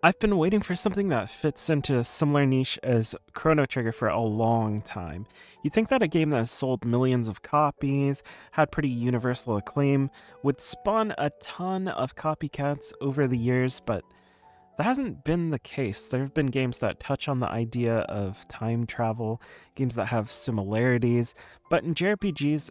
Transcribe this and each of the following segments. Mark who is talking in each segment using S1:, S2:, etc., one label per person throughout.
S1: I've been waiting for something that fits into a similar niche as Chrono Trigger for a long time. You'd think that a game that has sold millions of copies, had pretty universal acclaim, would spawn a ton of copycats over the years, but that hasn't been the case. There have been games that touch on the idea of time travel, games that have similarities, but in JRPGs,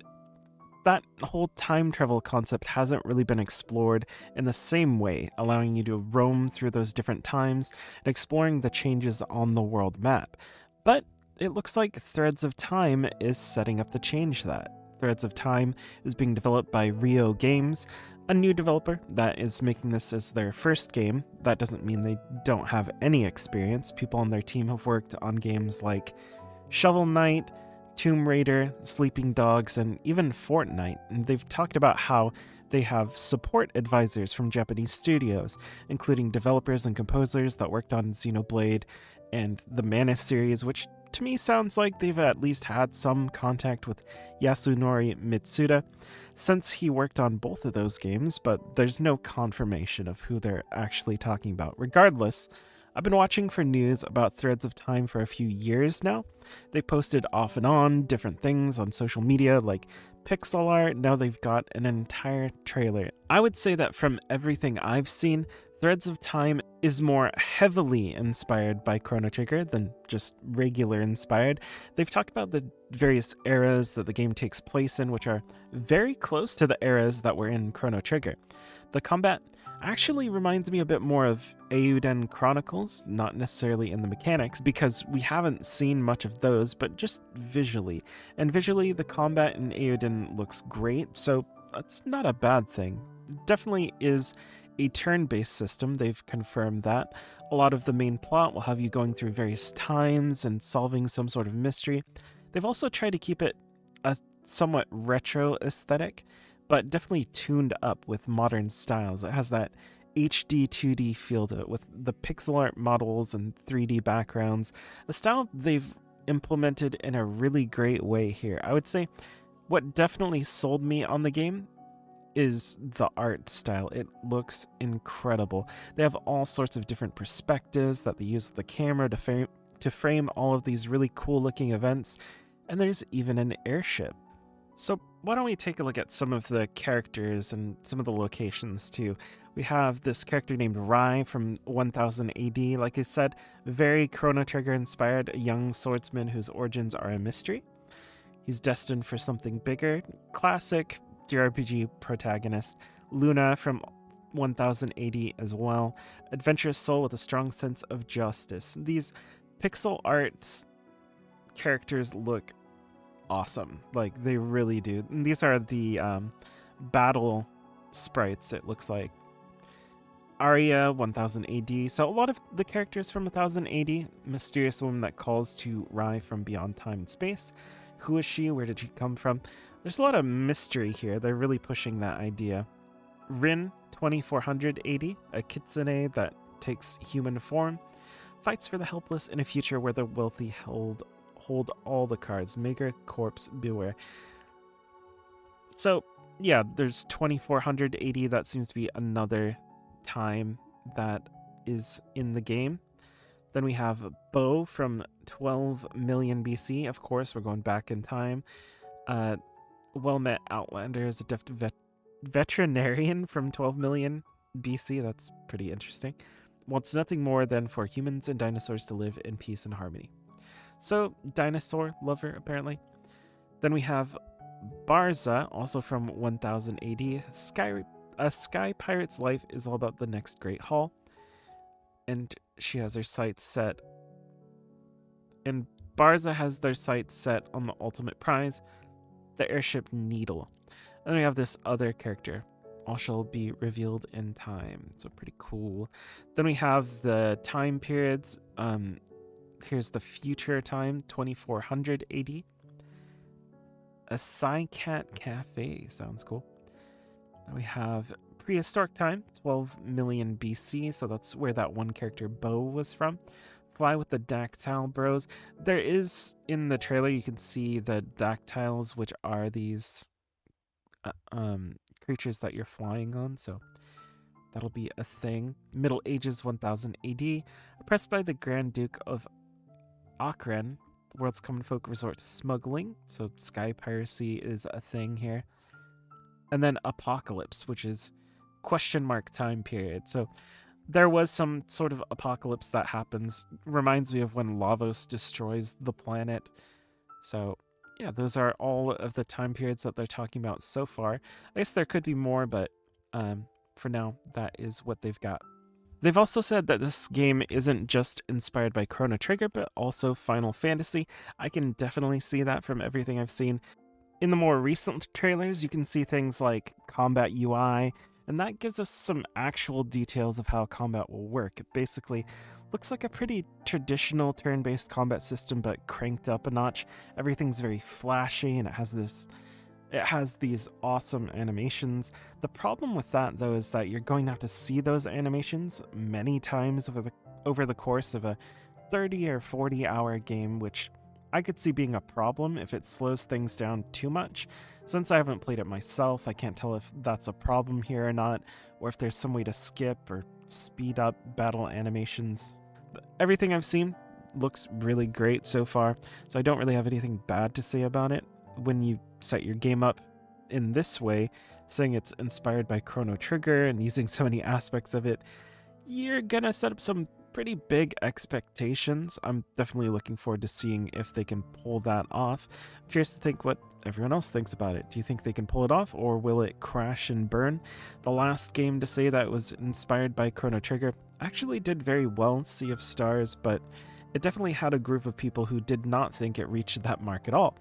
S1: that whole time travel concept hasn't really been explored in the same way, allowing you to roam through those different times and exploring the changes on the world map. But it looks like Threads of Time is setting up to change that. Threads of Time is being developed by Rio Games, a new developer that is making this as their first game. That doesn't mean they don't have any experience. People on their team have worked on games like Shovel Knight, Tomb Raider, Sleeping Dogs, and even Fortnite. And they've talked about how they have support advisors from Japanese studios, including developers and composers that worked on Xenoblade and the Mana series, which to me sounds like they've at least had some contact with Yasunori Mitsuda, since he worked on both of those games, but there's no confirmation of who they're actually talking about. Regardless, I've been watching for news about Threads of Time for a few years now. They've posted off and on different things on social media like pixel art. Now they've got an entire trailer. I would say that from everything I've seen, Threads of Time is more heavily inspired by Chrono Trigger than just regular inspired. They've talked about the various eras that the game takes place in, which are very close to the eras that were in Chrono Trigger. The combat actually reminds me a bit more of Eiyuden Chronicles, not necessarily in the mechanics, because we haven't seen much of those, but just visually. And visually, the combat in Eiyuden looks great, so that's not a bad thing. It definitely is a turn-based system, they've confirmed that. A lot of the main plot will have you going through various times and solving some sort of mystery. They've also tried to keep it a somewhat retro aesthetic, but definitely tuned up with modern styles. It has that HD 2D feel to it with the pixel art models and 3D backgrounds, a style they've implemented in a really great way here. I would say what definitely sold me on the game is the art style. It looks incredible. They have all sorts of different perspectives that they use with the camera to frame all of these really cool looking events, and there's even an airship. So why don't we take a look at some of the characters and some of the locations too. We have this character named Rai from 1000 AD, like I said, very Chrono Trigger inspired, a young swordsman whose origins are a mystery. He's destined for something bigger, classic JRPG protagonist. Luna from 1000 AD as well, adventurous soul with a strong sense of justice. These pixel arts characters look awesome. Like, they really do. And these are the battle sprites, it looks like. Arya, 1000 AD. So a lot of the characters from 1000 AD. Mysterious woman that calls to Rai from beyond time and space. Who is she? Where did she come from? There's a lot of mystery here. They're really pushing that idea. Rin, 2400 AD. A kitsune that takes human form. Fights for the helpless in a future where the wealthy hold all the cards. Maker, corpse, beware. So, yeah, there's 2400 AD. That seems to be another time that is in the game. Then we have Bo from 12 million BC. Of course, we're going back in time. Well-met Outlander is a deft veterinarian from 12 million BC. That's pretty interesting. Wants nothing more than for humans and dinosaurs to live in peace and harmony. So, dinosaur lover, apparently. Then we have Barza, also from 1000 AD. A sky pirate's life is all about the next great haul. And she has her sights set. And Barza has their sights set on the ultimate prize, the airship Needle. And then we have this other character. All shall be revealed in time. So pretty cool. Then we have the time periods. Here's the future time, 2400 AD. A Psycat Cafe, sounds cool. Then we have prehistoric time, 12 million BC, so that's where that one character Bo was from. Fly with the Dactyl Bros. There is, in the trailer, you can see the dactyls, which are these creatures that you're flying on, so That'll be a thing. Middle Ages 1000 AD. Oppressed by the Grand Duke of Akren, the world's common folk resort to smuggling. So sky piracy is a thing here. And then Apocalypse, which is question mark time period. So there was some sort of apocalypse that happens. Reminds me of when Lavos destroys the planet. So yeah, those are all of the time periods that they're talking about so far. I guess there could be more, but for now, that is what they've got. They've also said that this game isn't just inspired by Chrono Trigger, but also Final Fantasy. I can definitely see that from everything I've seen. In the more recent trailers, you can see things like combat UI, and that gives us some actual details of how combat will work. It basically looks like a pretty traditional turn-based combat system, but cranked up a notch. Everything's very flashy, and it has these awesome animations. The problem with that, though, is that you're going to have to see those animations many times over the course of a 30 or 40 hour game, which I could see being a problem if it slows things down too much. Since I haven't played it myself, I can't tell if that's a problem here or not, or if there's some way to skip or speed up battle animations. But everything I've seen looks really great so far, so I don't really have anything bad to say about it. When you set your game up in this way, saying it's inspired by Chrono Trigger and using so many aspects of it, you're gonna set up some pretty big expectations. I'm definitely looking forward to seeing if they can pull that off. I'm curious to think what everyone else thinks about it. Do you think they can pull it off, or will it crash and burn? The last game to say that it was inspired by Chrono Trigger actually did very well, Sea of Stars, but it definitely had a group of people who did not think it reached that mark at all.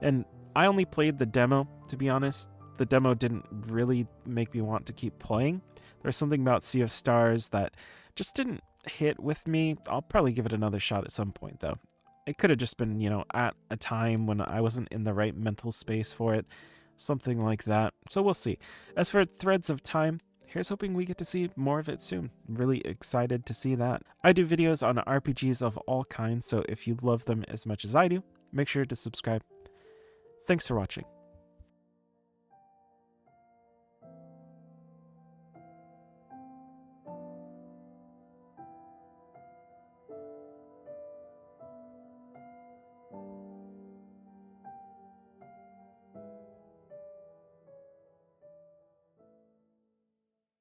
S1: And I only played the demo, to be honest. The demo didn't really make me want to keep playing. There's something about Sea of Stars that just didn't hit with me. I'll probably give it another shot at some point, though. It could have just been, at a time when I wasn't in the right mental space for it. Something like that. So we'll see. As for Threads of Time, here's hoping we get to see more of it soon. Really excited to see that. I do videos on RPGs of all kinds, so if you love them as much as I do, make sure to subscribe. Thanks for watching.